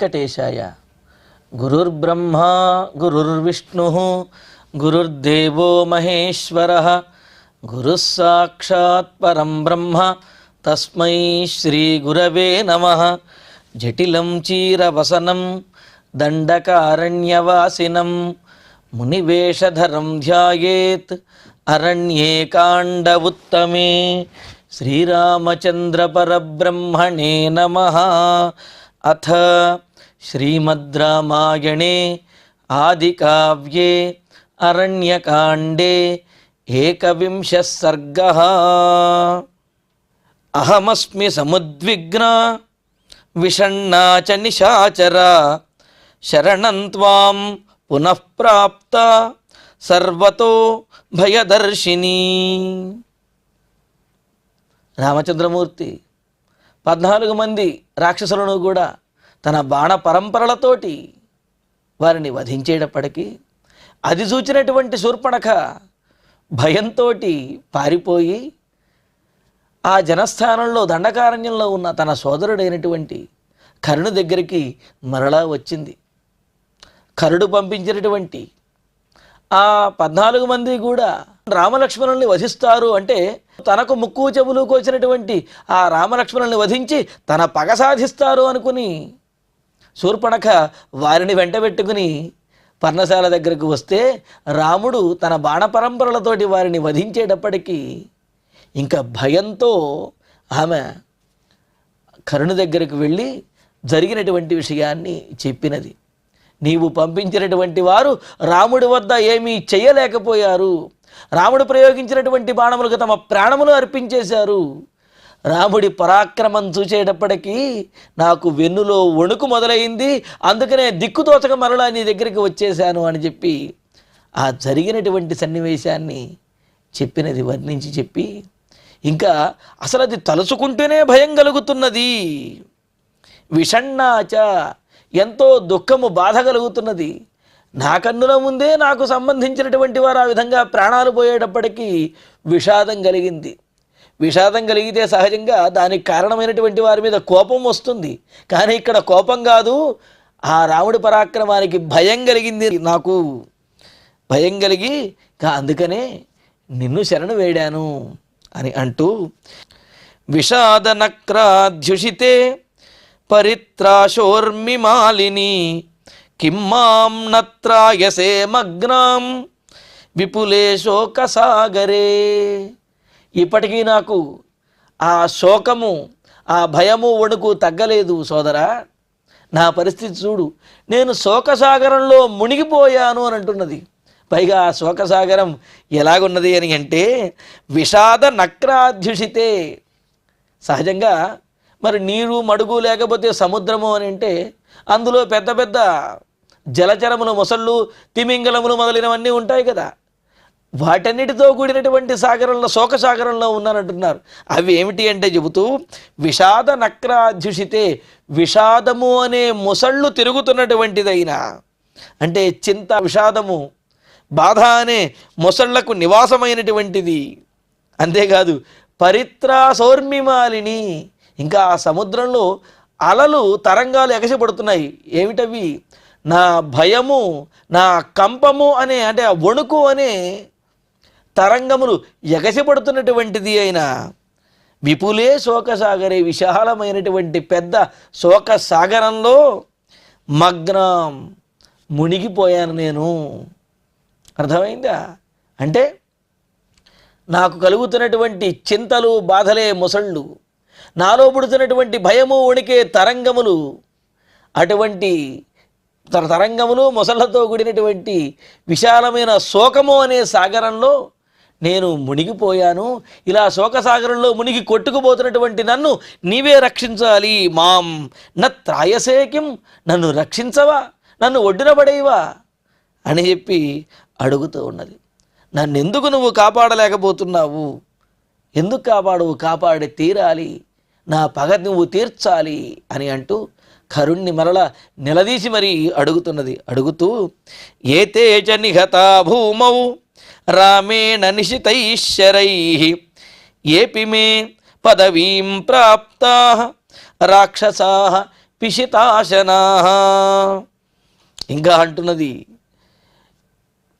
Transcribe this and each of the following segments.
వెంకటేశాయ. గురుర్బ్రహ్మ గురుర్విష్ణు గురుర్దేవో మహేశ్వరః గురుః సాక్షాత్ పరం బ్రహ్మ తస్మై శ్రీ గురవే నమః. జటిలం చీరవసనం దండకారణ్యవాసినం మునివేషధరం ధ్యాయేత్ అరణ్యే కాండ ఉత్తమే. శ్రీరామచంద్ర పరబ్రహ్మణే నమః. అథ శ్రీమద్ రామాయణే ఆదికావ్యే అరణ్యకాండే ఏకవింశः సర్గः. అహమస్మి సముద్విగ్నా విషణ్ణా చ నిశాచరా శరణం త్వాం పునః ప్రాప్త సర్వతో భయదర్శిని. రామచంద్రమూర్తి 14 మంది రాక్షసులను కూడా తన బాణ పరంపరలతోటి వారిని వధించేటప్పటికీ అది చూచినటువంటి శూర్పణఖ భయంతో పారిపోయి ఆ జనస్థానంలో దండకారణ్యంలో ఉన్న తన సోదరుడైనటువంటి కరుణు దగ్గరికి మరలా వచ్చింది. కరుడు పంపించినటువంటి ఆ 14 మంది కూడా రామలక్ష్మణుల్ని వధిస్తారు అంటే తనకు ముక్కు చెవులు కోసినటువంటి ఆ రామలక్ష్మణుల్ని వధించి తన పగ సాధిస్తారు అనుకుని శూర్పణఖ వారిని వెంటబెట్టుకుని పర్ణశాల దగ్గరకు వస్తే రాముడు తన బాణ పరంపరలతోటి వారిని వధించేటప్పటికీ ఇంకా భయంతో ఆమె కరుణ దగ్గరకు వెళ్ళి జరిగినటువంటి విషయాన్ని చెప్పినది. నీవు పంపించినటువంటి వారు రాముడి వద్ద ఏమీ చెయ్యలేకపోయారు. రాముడు ప్రయోగించినటువంటి బాణములకు తమ ప్రాణములు అర్పించేశారు. రాముడి పరాక్రమం చూసేటప్పటికీ నాకు వెన్నులో వణుకు మొదలైంది. అందుకనే దిక్కుతోచక మరలా నీ దగ్గరికి వచ్చేశాను అని చెప్పి ఆ జరిగినటువంటి సన్నివేశాన్ని చెప్పినది వర్ణించి చెప్పి ఇంకా అసలు అది తలుచుకుంటూనే భయం కలుగుతున్నది. విషణ్ణాచ ఎంతో దుఃఖము బాధ కలుగుతున్నది. నా కన్నుల ముందే నాకు సంబంధించినటువంటి వారు ఆ విధంగా ప్రాణాలు పోయేటప్పటికీ విషాదం కలిగింది. విషాదం కలిగితే సహజంగా దానికి కారణమైనటువంటి వారి మీద కోపం వస్తుంది. కానీ ఇక్కడ కోపం కాదు, ఆ రాముడి పరాక్రమానికి భయం కలిగింది. నాకు భయం కలిగి అందుకనే నిన్ను శరణు వేడాను అని అంటూ విషాదనక్రాధ్యుషితే పరిత్రాశోర్మి మాలిని కిమ్మాం నత్రాయసే మగ్నాం విపులే శోకసాగరే. ఇప్పటికీ నాకు ఆ శోకము ఆ భయము వణుకు తగ్గలేదు సోదరా. నా పరిస్థితి చూడు, నేను శోకసాగరంలో మునిగిపోయాను అని అంటున్నది. పైగా ఆ శోకసాగరం ఎలాగున్నది అని అంటే విషాద నక్రాధ్యుషితే. సహజంగా మరి నీరు మడుగు లేకపోతే సముద్రము అని అంటే అందులో పెద్ద పెద్ద జలచరములు మొసళ్ళు తిమింగలములు మొదలైనవన్నీ ఉంటాయి కదా. వాటన్నిటితో కూడినటువంటి సాగరంలో శోకసాగరంలో ఉన్నానంటున్నారు. అవి ఏమిటి అంటే చెబుతూ విషాద నక్రాధ్యుషితే, విషాదము అనే మొసళ్ళు తిరుగుతున్నటువంటిదైనా అంటే చింత విషాదము బాధ అనే మొసళ్లకు నివాసమైనటువంటిది. అంతేకాదు పరిత్రాసోర్మిమాలిని, ఇంకా ఆ సముద్రంలో అలలు తరంగాలు ఎగసిపడుతున్నాయి. ఏమిటవి? నా భయము నా కంపము అనే అంటే ఆ వణుకు అనే తరంగములు ఎగసిపడుతున్నటువంటిది అయినా విపులే శోకసాగరే, విశాలమైనటువంటి పెద్ద శోకసాగరంలో మగ్నం మునిగిపోయాను నేను. అర్థమైందా? అంటే నాకు కలుగుతున్నటువంటి చింతలు బాధలే మొసళ్ళు, నాలో పుడుతున్నటువంటి భయము వణికే తరంగములు, అటువంటి తరంగములు మొసళ్లతో కూడినటువంటి విశాలమైన శోకము అనే సాగరంలో నేను మునిగిపోయాను. ఇలా శోకసాగరంలో మునిగి కొట్టుకుపోతున్నటువంటి నన్ను నీవే రక్షించాలి. మాం నత్రాయసేకిం, నన్ను రక్షించవా, నన్ను ఒడ్డున పడేవా అని చెప్పి అడుగుతూ ఉన్నది. నన్ను ఎందుకు నువ్వు కాపాడలేకపోతున్నావు? ఎందుకు కాపాడవు? కాపాడి తీరాలి, నా పగ నువ్వు తీర్చాలి అని అంటూ కరుణ్ణి మరల నిలదీసి మరీ అడుగుతున్నది. అడుగుతూ ఏతే చ నిహతా భూమౌ రామేణ నిశితైశ్చరైః ఏపి మే పదవీం ప్రాప్తాః రాక్షసాః పిశితాశనాః. ఇంకా అంటున్నది,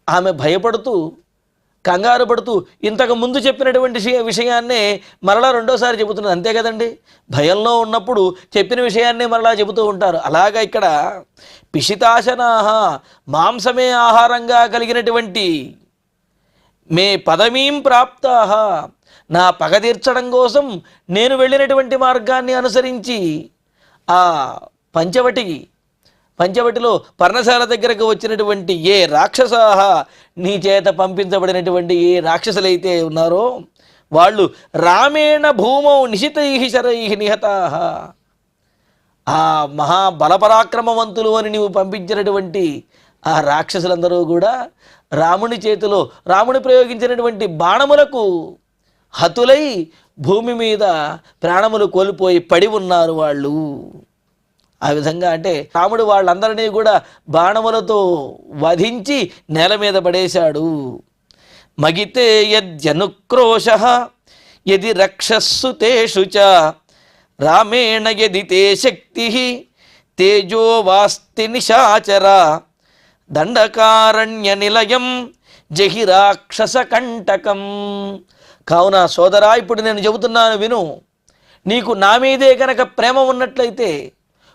ఆమె భయపడుతూ కంగారు పడుతూ ఇంతకు ముందు చెప్పినటువంటి విషయాన్నే మరలా రెండోసారి చెబుతున్నది. అంతే కదండి, భయంలో ఉన్నప్పుడు చెప్పిన విషయాన్నే మరలా చెబుతూ ఉంటారు. అలాగా ఇక్కడ పిశితాశనాః, మాంసమే ఆహారంగా కలిగినటువంటి మే పదమీం ప్రాప్తాః, నా పగ తీర్చడం కోసం నేను వెళ్ళినటువంటి మార్గాన్ని అనుసరించి ఆ పంచవటిలో పర్ణశాల దగ్గరకు వచ్చినటువంటి ఏ రాక్షసాహ, నీ చేత పంపించబడినటువంటి ఏ రాక్షసులైతే ఉన్నారో వాళ్ళు రామేణ భూమౌ నిశితై శరై నిహతాః, ఆ మహాబలపరాక్రమవంతులు అని నీవు పంపించినటువంటి ఆ రాక్షసులందరూ కూడా రాముని చేతిలో, రాముని ప్రయోగించినటువంటి బాణములకు హతులై భూమి మీద ప్రాణములు కోల్పోయి పడి ఉన్నారు వాళ్ళు. ఆ విధంగా అంటే రాముడు వాళ్ళందరినీ కూడా బాణములతో వధించి నేల మీద పడేశాడు. మగితే యద్యనుక్రోశ యది రక్షస్సు తేషు చ రామేణ యది తే శక్తి తేజో వాస్తి నిశాచర దండకారణ్య నిలయం జహి రాక్షస కంటకం. కావున సోదరా, ఇప్పుడు నేను చెబుతున్నాను విను. నీకు నా మీదే కనుక ప్రేమ ఉన్నట్లయితే,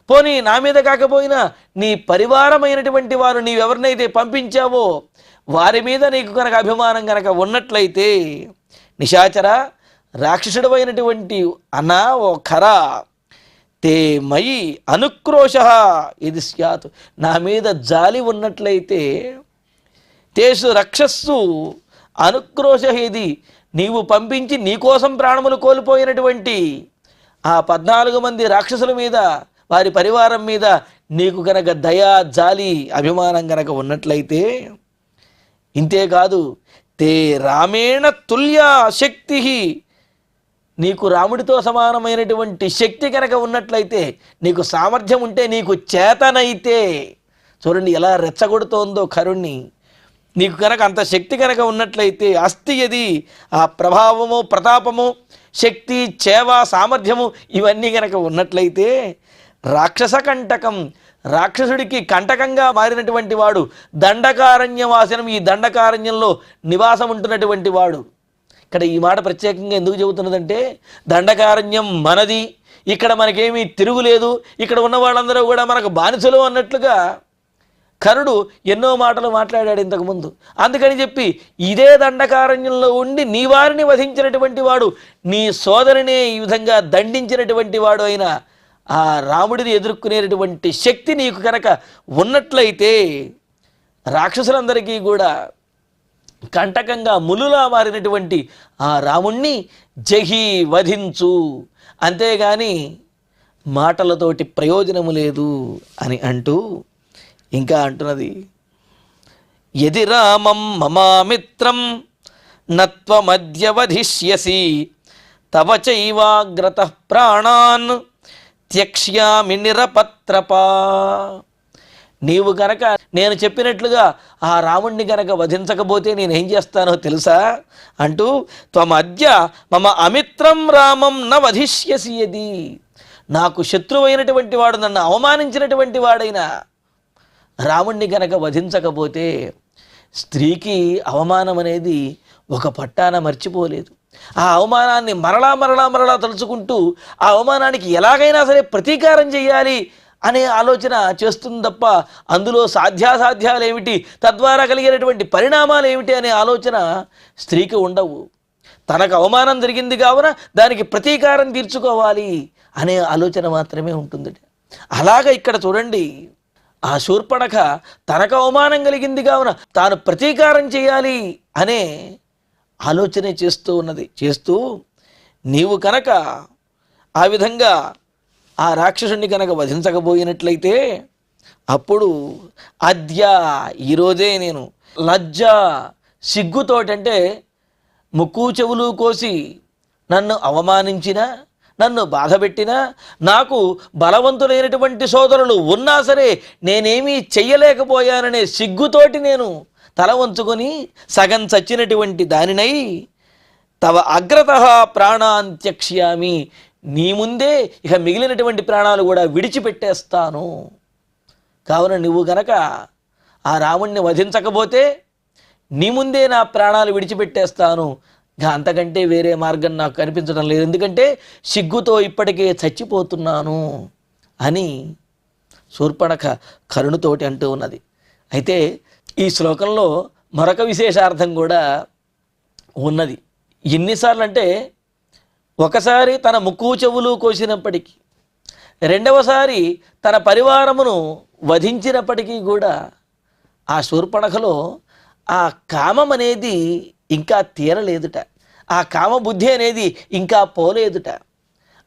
పోనీ నా మీద కాకపోయినా నీ పరివారమైనటువంటి వారు నీవెవరినైతే పంపించావో వారి మీద నీకు కనుక అభిమానం కనుక ఉన్నట్లయితే, నిశాచర రాక్షసుడు అయినటువంటి అన్నా ఓ ఖరా, తే మయి అనుక్రోశ ఇది స్యాత్, నా మీద జాలి ఉన్నట్లయితే, తేషు రక్షస్సు అనుక్రోశ ఇది, నీవు పంపించి నీకోసం ప్రాణములు కోల్పోయినటువంటి ఆ 14 మంది రాక్షసుల మీద, వారి పరివారం మీద నీకు గనక దయా జాలి అభిమానం గనక ఉన్నట్లయితే, ఇంతేకాదు తే రామేణ తుల్య శక్తి, నీకు రాముడితో సమానమైనటువంటి శక్తి కనుక ఉన్నట్లయితే, నీకు సామర్థ్యం ఉంటే, నీకు చేతనైతే, చూడండి ఎలా రెచ్చగొడుతోందో కరుణ్ణి, నీకు కనుక అంత శక్తి కనుక ఉన్నట్లయితే, అస్తి యది, ఆ ప్రభావము ప్రతాపము శక్తి చేవ సామర్థ్యము ఇవన్నీ కనుక ఉన్నట్లయితే, రాక్షస కంటకం, రాక్షసుడికి కంటకంగా మారినటువంటి వాడు, దండకారణ్యవాసనం, ఈ దండకారణ్యంలో నివాసం ఉంటున్నటువంటి వాడు. ఇక్కడ ఈ మాట ప్రత్యేకంగా ఎందుకు చెబుతున్నదంటే, దండకారణ్యం మనది, ఇక్కడ మనకేమీ తిరుగులేదు, ఇక్కడ ఉన్న వాళ్ళందరూ కూడా మనకు బానిసలు అన్నట్లుగా కరుడు ఎన్నో మాటలు మాట్లాడాడు ఇంతకుముందు. అందుకని చెప్పి ఇదే దండకారణ్యంలో ఉండి నీ వారిని వధించినటువంటి వాడు, నీ సోదరినే ఈ విధంగా దండించినటువంటి వాడు అయిన ఆ రాముడిని ఎదుర్కొనేటువంటి శక్తి నీకు కనుక ఉన్నట్లయితే, రాక్షసులందరికీ కూడా కంటకంగా ములులా మారినటువంటి ఆ రాముణ్ణి జహి వధించు, అంతేగాని మాటలతోటి ప్రయోజనము లేదు అని అంటూ ఇంకా అంటున్నది, యది రామం మమామిత్రం నత్వమద్య వధిష్యసి తవ చైవాగ్రతః ప్రాణాన్ త్యక్ష్యామి నిరపత్రపా. నీవు గనక నేను చెప్పినట్లుగా ఆ రాముణ్ణి గనక వధించకపోతే నేనేం చేస్తానో తెలుసా అంటూ, త్వమద్య మమ అమిత్రం రామం న వధిష్యసి యది, నాకు శత్రువైనటువంటి వాడు, నన్ను అవమానించినటువంటి వాడైన రాముణ్ణి గనక వధించకపోతే, స్త్రీకి అవమానం అనేది ఒక పట్టాన మర్చిపోలేదు. ఆ అవమానాన్ని మరలా మరలా మరలా తలుచుకుంటూ ఆ అవమానానికి ఎలాగైనా సరే ప్రతీకారం చేయాలి అనే ఆలోచన చేస్తుంది తప్ప, అందులో సాధ్యాసాధ్యాలు ఏమిటి, తద్వారా కలిగినటువంటి పరిణామాలు ఏమిటి అనే ఆలోచన స్త్రీకి ఉండవు. తనకు అవమానం జరిగింది కావున దానికి ప్రతీకారం తీర్చుకోవాలి అనే ఆలోచన మాత్రమే ఉంటుంది. అలాగ ఇక్కడ చూడండి, ఆ శూర్పణఖ తనకు అవమానం కలిగింది కావున తాను ప్రతీకారం చేయాలి అనే ఆలోచనే చేస్తూ ఉన్నది. చేస్తూ నీవు కనుక ఆ విధంగా ఆ రాక్షసుని కనుక వధించకపోయినట్లయితే, అప్పుడు అద్య ఈరోజే నేను లజ్జ సిగ్గుతోటంటే ముక్కు చెవులు కోసి నన్ను అవమానించిన, నన్ను బాధపెట్టిన, నాకు బలవంతులైనటువంటి సోదరులు ఉన్నా సరే నేనేమీ చెయ్యలేకపోయాననే సిగ్గుతోటి నేను తల వంచుకొని సగం చచ్చినటువంటి దానినై తవ అగ్రతః ప్రాణాన్ త్యక్ష్యామి, నీ ముందే ఇక మిగిలినటువంటి ప్రాణాలు కూడా విడిచిపెట్టేస్తాను. కావున నువ్వు గనక ఆ రాముణ్ణి వధించకపోతే నీ ముందే నా ప్రాణాలు విడిచిపెట్టేస్తాను. ఇంకా అంతకంటే వేరే మార్గం నాకు కనిపించడం లేదు, ఎందుకంటే సిగ్గుతో ఇప్పటికే చచ్చిపోతున్నాను అని శూర్పణఖ కరుణతోటి అంటూ ఉన్నది. అయితే ఈ శ్లోకంలో మరొక విశేషార్థం కూడా ఉన్నది. ఎన్నిసార్లు అంటే ఒకసారి తన ముక్కు చెవులు కోసినప్పటికీ, రెండవసారి తన పరివారమును వధించినప్పటికీ కూడా ఆ శూర్పణఖలో ఆ కామం అనేది ఇంకా తీరలేదుట, ఆ కామబుద్ధి అనేది ఇంకా పోలేదుట.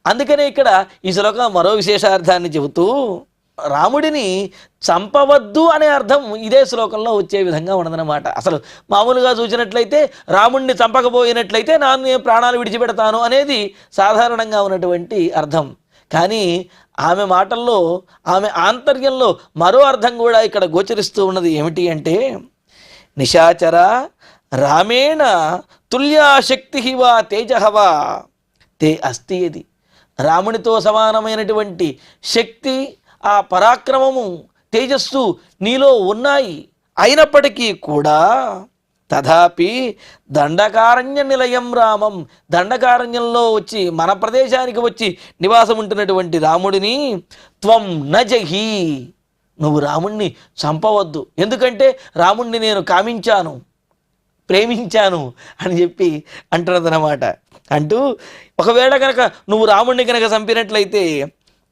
అందుకనే ఇక్కడ ఈ శ్లోకం మరో విశేషార్థాన్ని చెబుతూ రాముడిని చంపవద్దు అనే అర్థం ఇదే శ్లోకంలో వచ్చే విధంగా ఉన్నదన్నమాట. అసలు మామూలుగా చూసినట్లయితే రాముడిని చంపకపోయినట్లయితే నేను ప్రాణాలు విడిచిపెడతాను అనేది సాధారణంగా ఉన్నటువంటి అర్థం. కానీ ఆమె మాటల్లో, ఆమె ఆంతర్యంలో మరో అర్థం కూడా ఇక్కడ గోచరిస్తూ ఉన్నది. ఏమిటి అంటే, నిశాచర రామేణ తుల్యాశక్తి వా తేజహవా తే అస్తి యది. రామునితో సమానమైనటువంటి శక్తి, ఆ పరాక్రమము, తేజస్సు నీలో ఉన్నాయి. అయినప్పటికీ కూడా తథాపి దండకారణ్య నిలయం రామం, దండకారణ్యంలో వచ్చి మన ప్రదేశానికి వచ్చి నివాసం ఉంటున్నటువంటి రాముడిని త్వం నజహి, నువ్వు రాముణ్ణి చంపవద్దు, ఎందుకంటే రాముణ్ణి నేను కామించాను, ప్రేమించాను అని చెప్పి అంటున్నదన్నమాట. అంటూ ఒకవేళ కనుక నువ్వు రాముణ్ణి కనుక చంపినట్లయితే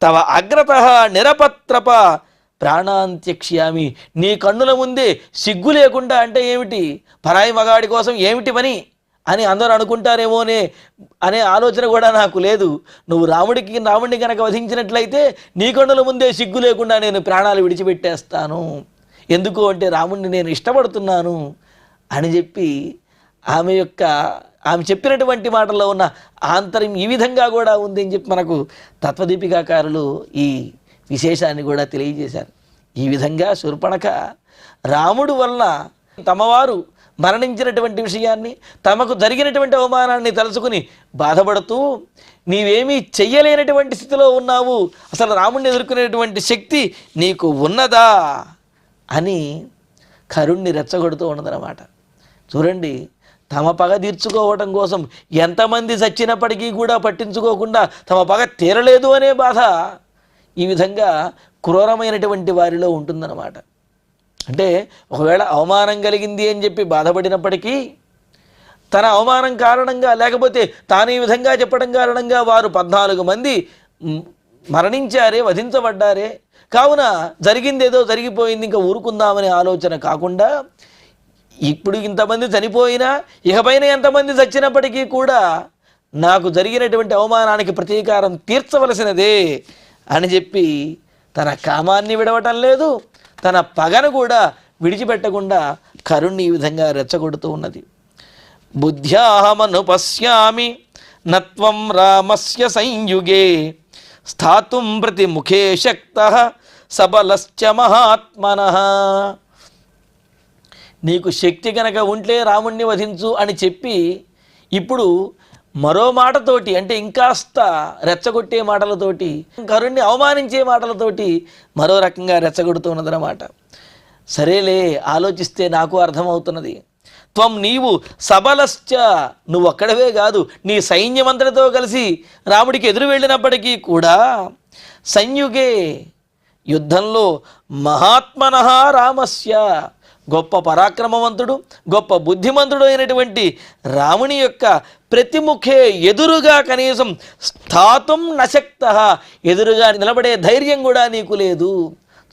తవ అగ్రత నిరపత్రప ప్రాణాంత్యక్ష్యామి, నీ కన్నుల ముందే సిగ్గు లేకుండా, అంటే ఏమిటి, పరాయి మగాడి కోసం ఏమిటి పని అని అందరూ అనుకుంటారేమోనే అనే ఆలోచన కూడా నాకు లేదు. నువ్వు రాముడిని కనుక వధించినట్లయితే నీ కన్నుల ముందే సిగ్గు లేకుండా నేను ప్రాణాలు విడిచిపెట్టేస్తాను, ఎందుకు అంటే రాముడిని నేను ఇష్టపడుతున్నాను అని చెప్పి ఆమె చెప్పినటువంటి మాటల్లో ఉన్న ఆంతర్యం ఈ విధంగా కూడా ఉంది అని చెప్పి మనకు తత్వదీపికాకారులు ఈ విశేషాన్ని కూడా తెలియజేశారు. ఈ విధంగా శూర్పణఖ రాముడు వల్ల తమవారు మరణించినటువంటి విషయాన్ని, తమకు జరిగినటువంటి అవమానాన్ని తలుచుకుని బాధపడుతూ, నీవేమీ చెయ్యలేనటువంటి స్థితిలో ఉన్నావు, అసలు రాముడిని ఎదుర్కొనేటువంటి శక్తి నీకు ఉన్నదా అని కరుణ్ణి రెచ్చగొడుతూ ఉన్నదన్నమాట. చూడండి, తమ పగ తీర్చుకోవటం కోసం ఎంతమంది చచ్చినప్పటికీ కూడా పట్టించుకోకుండా తమ పగ తీరలేదు అనే బాధ ఈ విధంగా క్రూరమైనటువంటి వారిలో ఉంటుందన్నమాట. అంటే ఒకవేళ అవమానం కలిగింది అని చెప్పి బాధపడినప్పటికీ తన అవమానం కారణంగా, లేకపోతే తాను ఈ విధంగా చెప్పడం కారణంగా వారు 14 మంది మరణించారే, వధించబడ్డారే, కావున జరిగిందేదో జరిగిపోయింది, ఇంకా ఊరుకుందామనే ఆలోచన కాకుండా, ఇప్పుడు ఇంతమంది చనిపోయినా ఇకపైన ఎంతమంది చచ్చినప్పటికీ కూడా నాకు జరిగినటువంటి అవమానానికి ప్రతీకారం తీర్చవలసినదే అని చెప్పి తన కామాన్ని విడవటం లేదు, తన పగను కూడా విడిచిపెట్టకుండా కరుణ్ణి ఈ విధంగా రెచ్చగొడుతూ ఉన్నది. బుద్ధ్యాహమను పశ్యామి నత్వం రామస్య సంయుగే స్థాతుం ప్రతి ముఖే శక్తః సబలశ్చ మహాత్మనః. నీకు శక్తి కనుక ఉంటే రాముణ్ణి వధించు అని చెప్పి ఇప్పుడు మరో మాటతోటి, అంటే ఇంకాస్త రెచ్చగొట్టే మాటలతోటి, కరుణ్ణి అవమానించే మాటలతోటి మరో రకంగా రెచ్చగొడుతూ ఉన్నదన్నమాట. సరేలే, ఆలోచిస్తే నాకు అర్థమవుతున్నది. త్వం నీవు సబలశ్చ, నువ్వు ఒక్కడవే కాదు, నీ సైన్యమంతటితో కలిసి రాముడికి ఎదురు వెళ్ళినప్పటికీ కూడా సంయుగే, యుద్ధంలో మహాత్మనః రామస్య, గొప్ప పరాక్రమవంతుడు, గొప్ప బుద్ధిమంతుడు అయినటువంటి రాముని యొక్క ప్రతిముఖే, ఎదురుగా కనీసం స్థాతుం నశక్తః, ఎదురుగా నిలబడే ధైర్యం కూడా నీకు లేదు.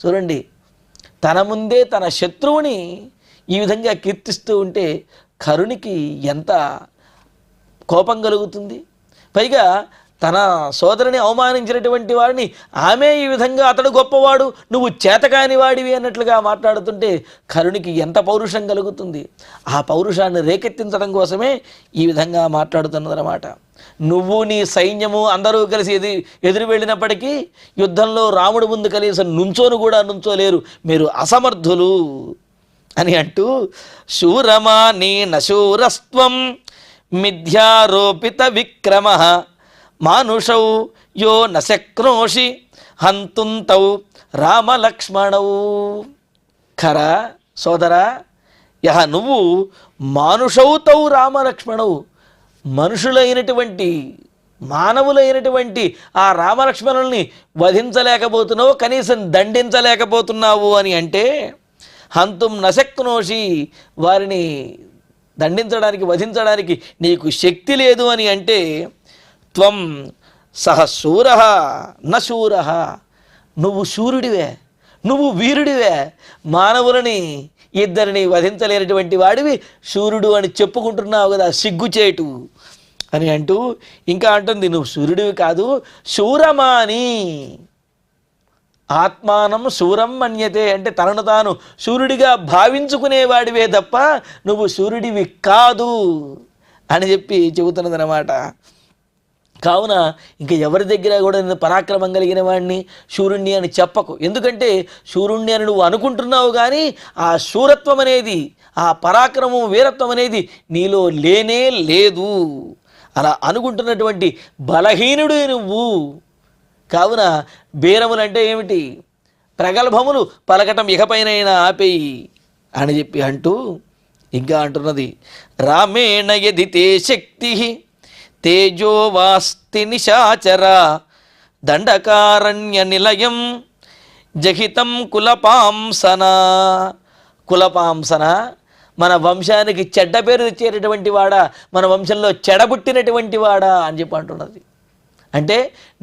చూడండి, తన ముందే తన శత్రువుని ఈ విధంగా కీర్తిస్తూ ఉంటే కరుణికి ఎంత కోపం కలుగుతుంది. పైగా తన సోదరుని అవమానించినటువంటి వారిని ఆమె ఈ విధంగా అతడు గొప్పవాడు, నువ్వు చేతకాని వాడివి అన్నట్లుగా మాట్లాడుతుంటే కరుణికి ఎంత పౌరుషం కలుగుతుంది. ఆ పౌరుషాన్ని రేకెత్తించడం కోసమే ఈ విధంగా మాట్లాడుతున్నదన్నమాట. నువ్వు నీ సైన్యము అందరూ కలిసి ఎదురు వెళ్ళినప్పటికీ యుద్ధంలో రాముడు ముందు కనీసం నుంచోలేరు, మీరు అసమర్థులు అని అంటూ శూరమాని నశూరస్త్వం మిథ్యారోపిత విక్రమ మానుషౌ యో నశక్నోషి హంతుం తౌ రామలక్ష్మణౌ. ఖరా సోదరా, యహ నువ్వు మానుషౌ తౌ రామలక్ష్మణౌ, మనుషులైనటువంటి మానవులైనటువంటి ఆ రామలక్ష్మణుల్ని వధించలేకపోతున్నావు, కనీసం దండించలేకపోతున్నావు అని అంటే, హంతుం నశక్నోషి, వారిని దండించడానికి వధించడానికి నీకు శక్తి లేదు అని అంటే, త్వం సహ శూర న శూర, నువ్వు శూరుడివే, నువ్వు వీరుడివే, మానవులని ఇద్దరిని వధించలేనటువంటి వాడివి శూరుడు అని చెప్పుకుంటున్నావు కదా, సిగ్గుచేటు అని అంటూ ఇంకా అంటుంది, నువ్వు సూర్యుడివి కాదు శూరమాని. ఆత్మానం శూరం మన్యతే అంటే తనను తాను సూర్యుడిగా భావించుకునేవాడివే తప్ప నువ్వు సూర్యుడివి కాదు అని చెప్పి చెబుతున్నదన్నమాట. కావున ఇంకా ఎవరి దగ్గర కూడా నేను పరాక్రమం కలిగిన వాడిని శూరుణ్ణి అని చెప్పకు. ఎందుకంటే శూరుణ్ణి అని నువ్వు అనుకుంటున్నావు, కానీ ఆ శూరత్వం అనేది, ఆ పరాక్రమం వీరత్వం అనేది నీలో లేనే లేదు. అలా అనుకుంటున్నటువంటి బలహీనుడు నువ్వు. కావున బేరములంటే ఏమిటి? ప్రగల్భములు పలకటం ఇకపైనైనా ఆపేయి అని చెప్పి అంటూ ఇంకా అంటున్నది, రామేణ యది తే శక్తి తేజో వాస్తి నిశాచర దండకారణ్య నిలయం జహితం కులపాంసన. కులపాంసన మన వంశానికి చెడ్డ పేరు తెచ్చేటటువంటి వాడా, మన వంశంలో చెడబుట్టినటువంటి వాడా అని చెప్పి అంటున్నది. అంటే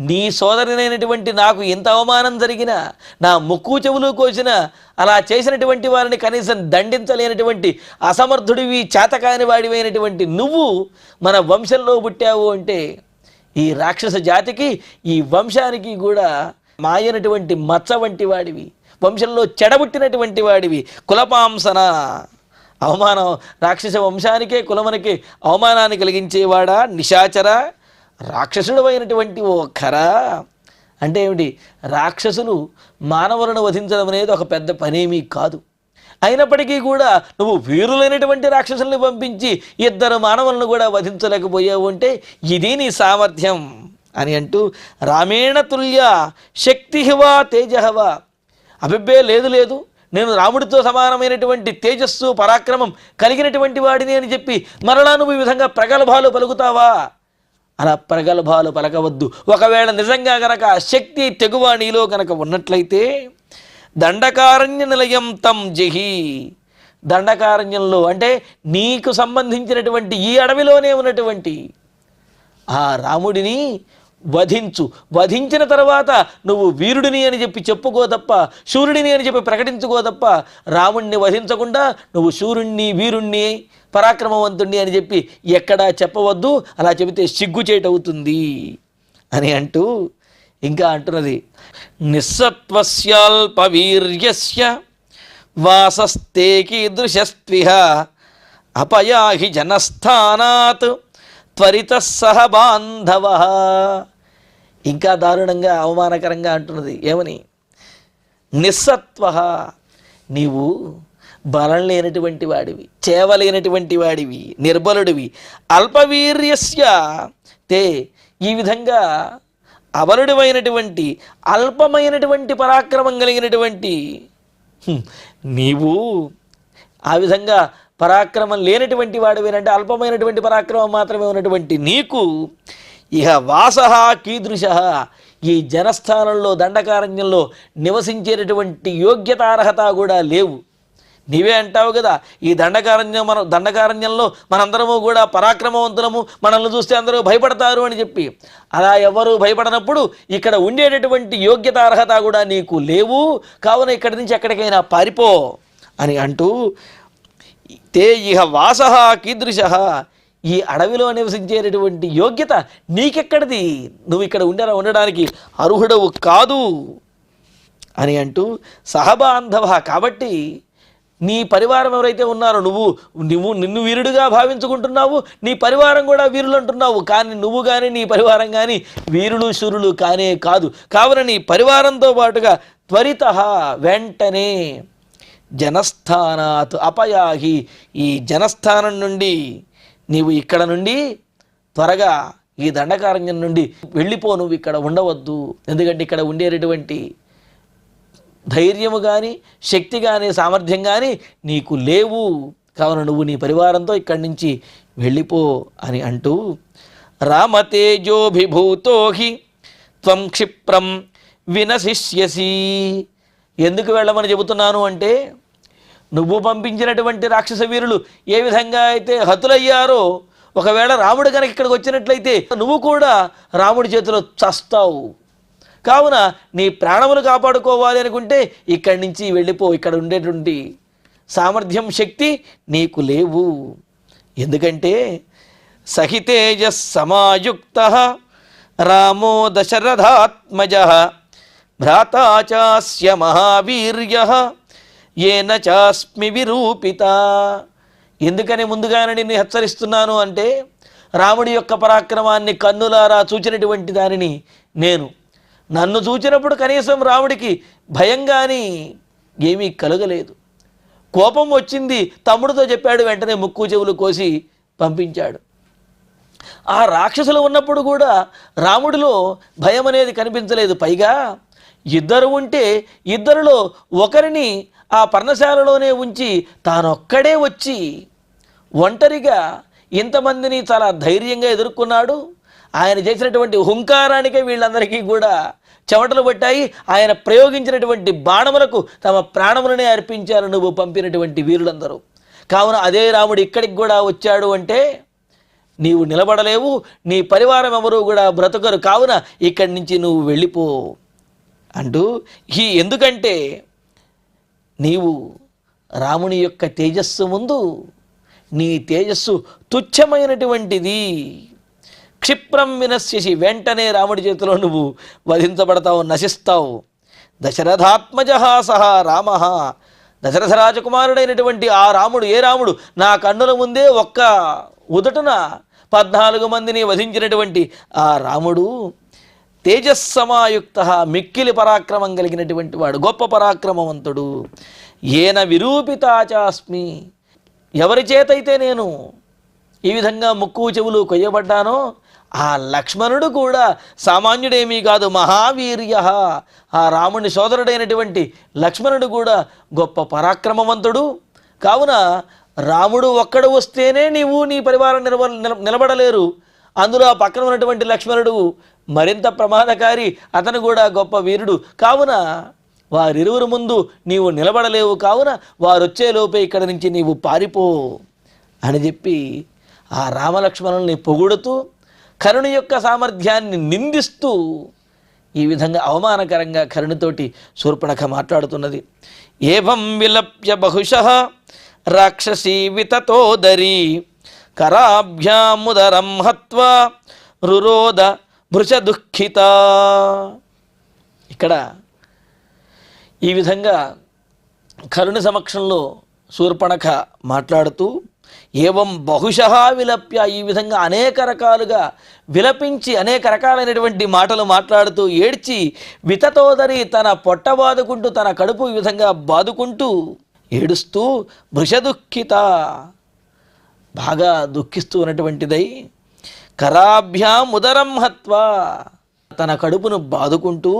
నీ సోదరునైనటువంటి నాకు ఎంత అవమానం జరిగినా, నా ముక్కు చెవులు కోసినా, అలా చేసినటువంటి వారిని కనీసం దండించలేనటువంటి అసమర్థుడివి, చేతకాని వాడివైనటువంటి నువ్వు మన వంశంలో పుట్టావు అంటే, ఈ రాక్షస జాతికి, ఈ వంశానికి కూడా మాయనటువంటి మచ్చ వంటి వాడివి, వంశంలో చెడబుట్టినటువంటి వాడివి. కులపాంసన, అవమానం, రాక్షస వంశానికే కులమునకే అవమానాన్ని కలిగించేవాడా, నిశాచర, రాక్షసుడు అయినటువంటి ఓ ఖరా. అంటే ఏమిటి? రాక్షసులు మానవులను వధించడం అనేది ఒక పెద్ద పనేమీ కాదు. అయినప్పటికీ కూడా నువ్వు వీరులైనటువంటి రాక్షసుల్ని పంపించి ఇద్దరు మానవులను కూడా వధించలేకపోయావు అంటే ఇది నీ సామర్థ్యం అని అంటూ, రామేణ తుల్య శక్తిహవా తేజహవా, అభిబ్బే లేదు లేదు, నేను రాముడితో సమానమైనటువంటి తేజస్సు పరాక్రమం కలిగినటువంటి వాడిని అని చెప్పి మరలా నువ్వు ఈ విధంగా ప్రగల్భాలు పలుకుతావా? అలా ప్రగల్భాలు పలకవద్దు. ఒకవేళ నిజంగా గనక శక్తి తెగువ నీలో కనుక ఉన్నట్లయితే దండకారణ్య నిలయం తం జహి, దండకారణ్యంలో అంటే నీకు సంబంధించినటువంటి ఈ అడవిలోనే ఉన్నటువంటి ఆ రాముడిని వధించు. వధించిన తర్వాత నువ్వు వీరుడిని అని చెప్పి చెప్పుకో తప్ప, శూరుడిని అని చెప్పి ప్రకటించుకో తప్ప, రాముణ్ణి వధించకుండా నువ్వు శూరుణ్ణి, వీరుణ్ణి, పరాక్రమవంతుణ్ణి అని చెప్పి ఎక్కడా చెప్పవద్దు. అలా చెబితే సిగ్గుచేటవుతుంది అని అంటూ ఇంకా అంటున్నది, నిస్సత్వస్యాల్పవీర్యస్య వాసస్తే కీదృశస్త్విహ అపయాహి జనస్థానాత్ త్వరిత సహ బాంధవ. ఇంకా దారుణంగా అవమానకరంగా అంటున్నది. ఏమని? నిస్సత్వ, నీవు బలం లేనటువంటి వాడివి, చేవలేనటువంటి వాడివి, నిర్బలుడివి. అల్పవీర్యస్య తే, ఈ విధంగా అబలుడివైనటువంటి అల్పమైనటువంటి పరాక్రమం కలిగినటువంటి నీవు ఆ విధంగా పరాక్రమం లేనటువంటి వాడివేనంటే అల్పమైనటువంటి పరాక్రమం మాత్రమే ఉన్నటువంటి నీకు ఇహ వాసః కీదృశ, ఈ జనస్థానంలో దండకారణ్యంలో నివసించేటటువంటి యోగ్యత అర్హత కూడా లేవు. నీవే అంటావు కదా, ఈ దండకారణ్యంలో మనందరము కూడా పరాక్రమవంతులము, మనల్ని చూస్తే అందరూ భయపడతారు అని చెప్పి. అలా ఎవరు భయపడనప్పుడు ఇక్కడ ఉండేటటువంటి యోగ్యత అర్హత కూడా నీకు లేవు. కావున ఇక్కడి నుంచి ఎక్కడికైనా పారిపో అని అంటూ, తే ఇహ వాసః కీదృశ, ఈ అడవిలో నివసించేటటువంటి యోగ్యత నీకెక్కడిది, నువ్వు ఇక్కడ ఉండడానికి అర్హుడవు కాదు అని అంటూ, సహబాంధవ, కాబట్టి నీ పరివారం ఎవరైతే ఉన్నారో, నిన్ను వీరుడిగా భావించుకుంటున్నావు, నీ పరివారం కూడా వీరులు అంటున్నావు, కానీ నువ్వు కానీ నీ పరివారం కానీ వీరులు శూరులు కానే కాదు. కావున నీ పరివారంతో పాటుగా త్వరిత, వెంటనే, జనస్థానాత్ అపయాహి, ఈ జనస్థానం నుండి నీవు ఇక్కడ నుండి త్వరగా ఈ దండకారణ్యం నుండి వెళ్ళిపో, నువ్వు ఇక్కడ ఉండవద్దు. ఎందుకంటే ఇక్కడ ఉండేటటువంటి ధైర్యము కానీ, శక్తి కానీ, సామర్థ్యం కానీ నీకు లేవు. కావున నువ్వు నీ పరివారంతో ఇక్కడి నుంచి వెళ్ళిపో అని అంటూ, రామతేజోభిభూతో హి త్వం క్షిప్రం వినశిష్యసి. ఎందుకు వెళ్ళమని చెబుతున్నాను అంటే, నువ్వు పంపించినటువంటి రాక్షస వీరులు ఏ విధంగా అయితే హతులయ్యారో, ఒకవేళ రాముడు కనుక ఇక్కడికి వచ్చినట్లయితే నువ్వు కూడా రాముడి చేతిలో చస్తావు. కావున నీ ప్రాణములు కాపాడుకోవాలి అనుకుంటే ఇక్కడి నుంచి వెళ్ళిపో. ఇక్కడ ఉండేటువంటి సామర్థ్యం, శక్తి నీకు లేవు. ఎందుకంటే సహితేజ సమాయుక్త రామో దశరథాత్మజ భ్రాతా చాస్య మహావీర్య ఏన చాస్మి విరూపిత. ఎందుకని ముందుగానే నిన్ను హెచ్చరిస్తున్నాను అంటే, రాముడి యొక్క పరాక్రమాన్ని కన్నులారా చూచినటువంటి దానిని నేను. నన్ను చూచినప్పుడు కనీసం రాముడికి భయం కానీ ఏమీ కలగలేదు. కోపం వచ్చింది, తమ్ముడితో చెప్పాడు, వెంటనే ముక్కు చెవులు కోసి పంపించాడు. ఆ రాక్షసులు ఉన్నప్పుడు కూడా రాముడిలో భయం అనేది కనిపించలేదు. పైగా ఇద్దరు ఉంటే ఇద్దరిలో ఒకరిని ఆ పర్ణశాలలోనే ఉంచి తానొక్కడే వచ్చి ఒంటరిగా ఇంతమందిని చాలా ధైర్యంగా ఎదుర్కొన్నాడు. ఆయన చేసినటువంటి హుంకారానికే వీళ్ళందరికీ కూడా చెమటలు పట్టాయి. ఆయన ప్రయోగించినటువంటి బాణములకు తమ ప్రాణములనే అర్పించారు నువ్వు పంపినటువంటి వీరులందరూ. కావున అదే రాముడు ఇక్కడికి కూడా వచ్చాడు అంటే నీవు నిలబడలేవు, నీ పరివారం ఎవరు కూడా బ్రతకరు. కావున ఇక్కడి నుంచి నువ్వు వెళ్ళిపో అంటూ, ఎందుకంటే నీవు రాముని యొక్క తేజస్సు ముందు నీ తేజస్సు తుచ్చమైనటువంటిది. క్షిప్రం వినశ్యసి, వెంటనే రాముడి చేతిలో నువ్వు వధించబడతావు, నశిస్తావు. దశరథాత్మజ సహా రామ, దశరథ రాజకుమారుడైనటువంటి ఆ రాముడు, ఏ రాముడు, నా కన్నుల ముందే ఒక్క ఉదటున 14 మందిని వధించినటువంటి ఆ రాముడు తేజస్సమాయుక్త, మిక్కిలి పరాక్రమం కలిగినటువంటి వాడు, గొప్ప పరాక్రమవంతుడు. ఏన విరూపితాచాస్మి, ఎవరి చేతైతే నేను ఈ విధంగా ముక్కు చెవులు కొయ్యబడ్డానో ఆ లక్ష్మణుడు కూడా సామాన్యుడేమీ కాదు, మహావీర్య. ఆ రాముని సోదరుడైనటువంటి లక్ష్మణుడు కూడా గొప్ప పరాక్రమవంతుడు. కావున రాముడు ఒక్కడు వస్తేనే నీవు నీ పరివారం నిలబడలేరు. అందులో ఆ పక్కన ఉన్నటువంటి లక్ష్మణుడు మరింత ప్రమాదకారి, అతను కూడా గొప్ప వీరుడు. కావున వారిరువురు ముందు నీవు నిలబడలేవు. కావున వారు వచ్చేలోపే ఇక్కడ నుంచి నీవు పారిపో అని చెప్పి ఆ రామలక్ష్మణుల్ని పొగుడుతూ, కరుణ యొక్క సామర్థ్యాన్ని నిందిస్తూ ఈ విధంగా అవమానకరంగా కరుణతోటి శూర్పణఖ మాట్లాడుతున్నది. ఏవం విలప్య బహుశః రాక్షసీ వితతోదరీ కరాభ్యాముదరం హత్వా రురోద భృశ దుఃఖిత. ఇక్కడ ఈ విధంగా కరుణ సమక్షంలో శూర్పణఖ మాట్లాడుతూ, ఏవం బహుశః విలప్య, ఈ విధంగా అనేక రకాలుగా విలపించి అనేక రకాలైనటువంటి మాటలు మాట్లాడుతూ ఏడ్చి, వితతోదరి, తన పొట్ట బాదుకుంటూ, తన కడుపు ఈ విధంగా బాదుకుంటూ ఏడుస్తూ, భృశదుఃఖిత, బాగా దుఃఖిస్తూ ఉన్నటువంటిదై, కరాభ్యాం ఉదరం హత్వా, తన కడుపును బాదుకుంటూ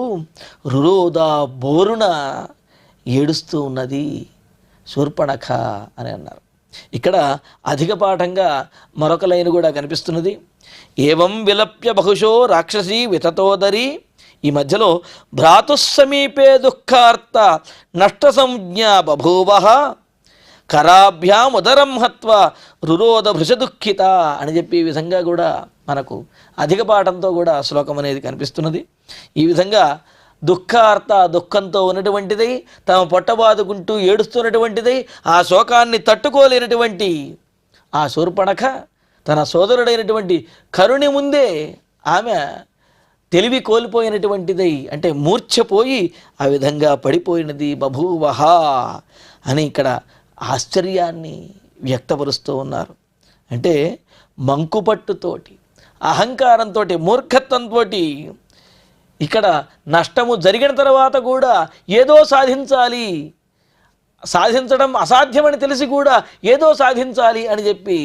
రురోదా, బోరున ఏడుస్తూ ఉన్నది శూర్పణఖ అని అన్నారు. ఇక్కడ అధిక పాఠంగా మరొక లైన్ కూడా కనిపిస్తున్నది. ఏవం విలప్య బహుశో రాక్షసీ వితతోదరి. ఈ మధ్యలో భ్రాతుస్సమీపే దుఃఖార్త నష్ట సంజ్ఞా బభూవః కరాభ్యాం ఉదరం హత్వా రురోద భృశదుఃఖిత అని చెప్పి ఈ విధంగా కూడా మనకు అధిక పాఠంతో కూడా శ్లోకం అనేది కనిపిస్తున్నది. ఈ విధంగా దుఃఖార్త, దుఃఖంతో ఉన్నటువంటిది, తమ పొట్టబాదుకుంటూ ఏడుస్తున్నటువంటిది, ఆ శోకాన్ని తట్టుకోలేనటువంటి ఆ శూర్పణఖ తన సోదరుడైనటువంటి కరుణి ముందే ఆమె తెలివి కోల్పోయినటువంటిదై, అంటే మూర్ఛపోయి ఆ విధంగా పడిపోయినది. బభూవహ అని ఇక్కడ ఆశ్చర్యాన్ని వ్యక్తపరుస్తూ ఉన్నారు. అంటే మంకుపట్టుతోటి, అహంకారంతో, మూర్ఖత్వంతో ఇక్కడ నష్టము జరిగిన తర్వాత కూడా ఏదో సాధించాలి, సాధించడం అసాధ్యమని తెలిసి కూడా ఏదో సాధించాలి అని చెప్పి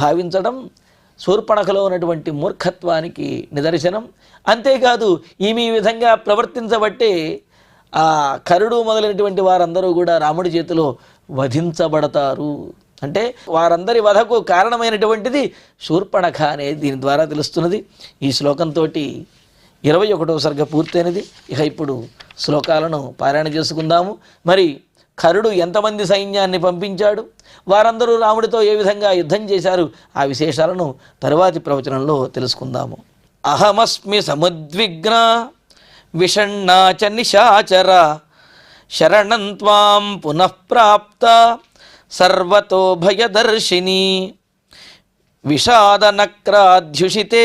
భావించడం శూర్పణఖలో ఉన్నటువంటి మూర్ఖత్వానికి నిదర్శనం. అంతేకాదు ఈమె ఈ విధంగా ప్రవర్తించబట్టే ఆ కరుడు మొదలైనటువంటి వారందరూ కూడా రాముడి చేతిలో వధించబడతారు. అంటే వారందరి వధకు కారణమైనటువంటిది శూర్పణఖ అనేది దీని ద్వారా తెలుస్తున్నది. ఈ శ్లోకంతో 21వ సర్గ పూర్తయినది. ఇక ఇప్పుడు శ్లోకాలను పారాయణ చేసుకుందాము. మరి కరుడు ఎంతమంది సైన్యాన్ని పంపించాడు, వారందరూ రాముడితో ఏ విధంగా యుద్ధం చేశారు, ఆ విశేషాలను తరువాతి ప్రవచనంలో తెలుసుకుందాము. అహమస్మి సముద్విగ్న విషణ్ణా చ నిశాచర శరణం త్వాం పునఃప్రాప్త సర్వతో భయదర్శిని విషాదనక్రాధ్యుషితే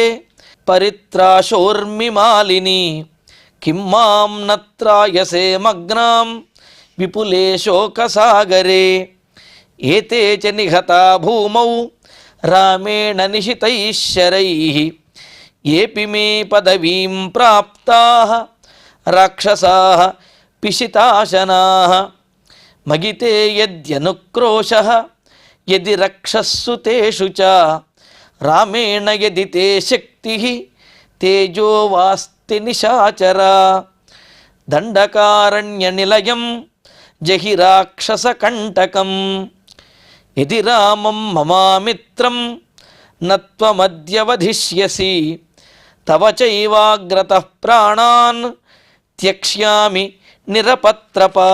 పరిత్రాశోర్మిమాలిని కిం మాం నత్రాయసే మగ్నాం విపులే శోకసాగరే ఏతే చ నిహతా భూమౌ రామేణ నిశితైః శరైః ఏపి మే పదవీం ప్రాప్తాః రాక్షసాః పిశితాశనాః మగితే యద్యనుక్రోశః యది రక్షస్సు తేషు చ రామేణ యది తే శక్తిః తేజో వాస్తి నిశాచర దండకారణ్యనిలయం జహి రాక్షసకంటకం యది రామం మమామిత్రం నత్వమద్య వధిష్యసి తవ చైవాగ్రతః ప్రాణాన్ త్యక్ష్యామి నిరపత్రపా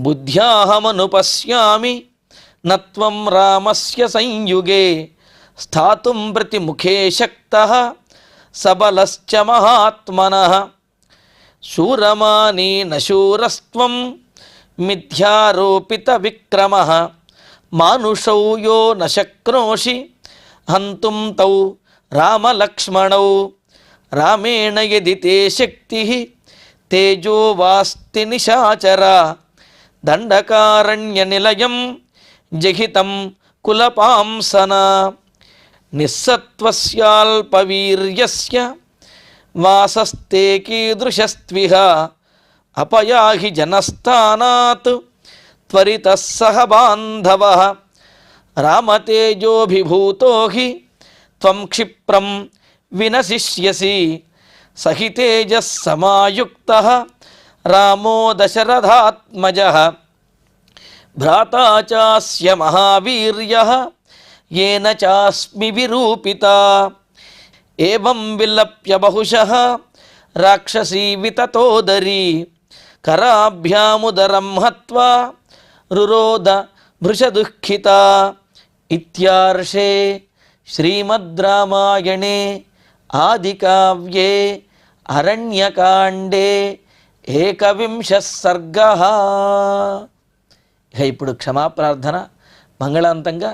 బుద్ధ్యాహమనుపశ్యామి నత్వం రామస్య సంయుగే స్థాతుం ప్రతిముఖే శక్తః సబలశ్చ మహాత్మనః శూరమానేన శూరస్త్వం మిథ్యారోపిత విక్రమః మానుషౌ యో న శక్నోషి హంతుం తౌ రామలక్ష్మణౌ రామేణ యది తే శక్తిః తేజో వాస్తి నిశాచర దండకారణ్యనిలయం జహితం కులపాంసన నిస్సత్వస్యాల్పవీర్యస్య వాసస్తే కీదృశస్త్విహ అపయాహి జనస్థానాత్ త్వరితః సహ బాంధవః రామతేజోభిభూతో హి త్వం క్షిప్రం వినశిష్యసి సహి తేజః సమాయుక్తః రామో దశరథాత్మజః భ్రాతా చాస్య మహావీర్యః येन चास्मि विरूपिता एवं विलप्य बहुशः राक्षसी विततोदरी कराभ्यामुदरं हत्वा रुरोद भृशदुःखिता इत्यार्षे श्रीमद्रामायणे आदिकाव्ये अरण्यकाण्डे एकविंशः सर्गः. ఇక ఇప్పుడు క్షమాప్రార్థన మంగళాంతంగా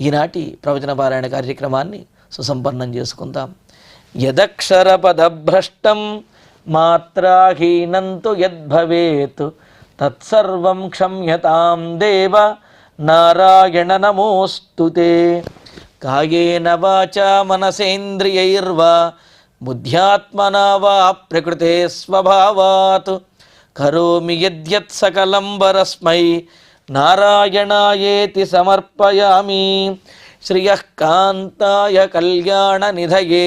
ఈనాటి ప్రవచన పారాయణ కార్యక్రమాన్ని సుసంపన్నం చేసుకుందాం. యదక్షరపదభ్రష్టం మాత్రాహీనంతు యద్భవేత్ తత్సర్వం క్షమ్యతాం దేవ నారాయణ నమోస్తుతే. కాయేన వాచా మనసేంద్రియైర్వా బుద్ధ్యాత్మనా వా ప్రకృతే స్వభావాత్ కరోమి యద్యత్ సకలం వరస్మై నారాయణాయేతి సమర్పయామి. శ్రియః కాంతాయ కళ్యాణ నిధయే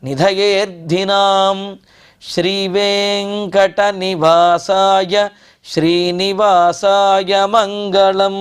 నిధయేర్ధినాం శ్రీవేంకట నివాసాయ శ్రీనివాసాయ మంగళం.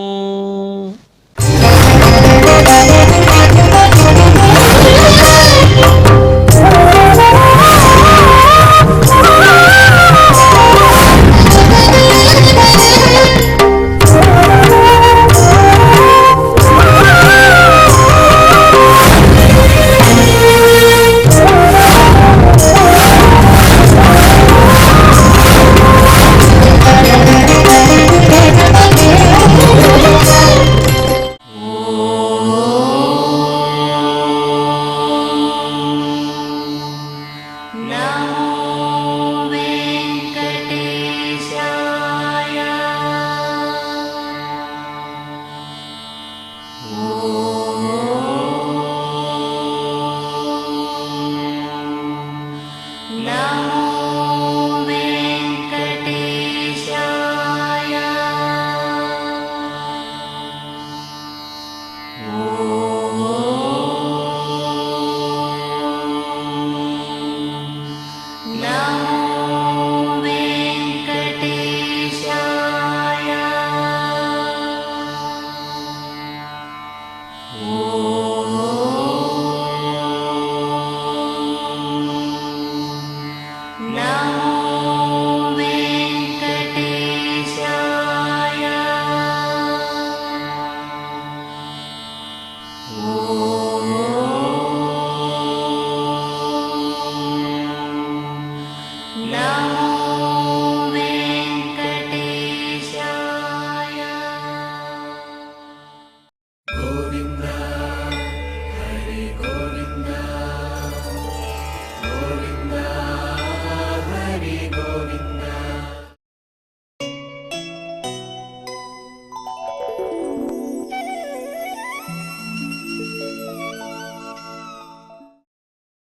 ఓం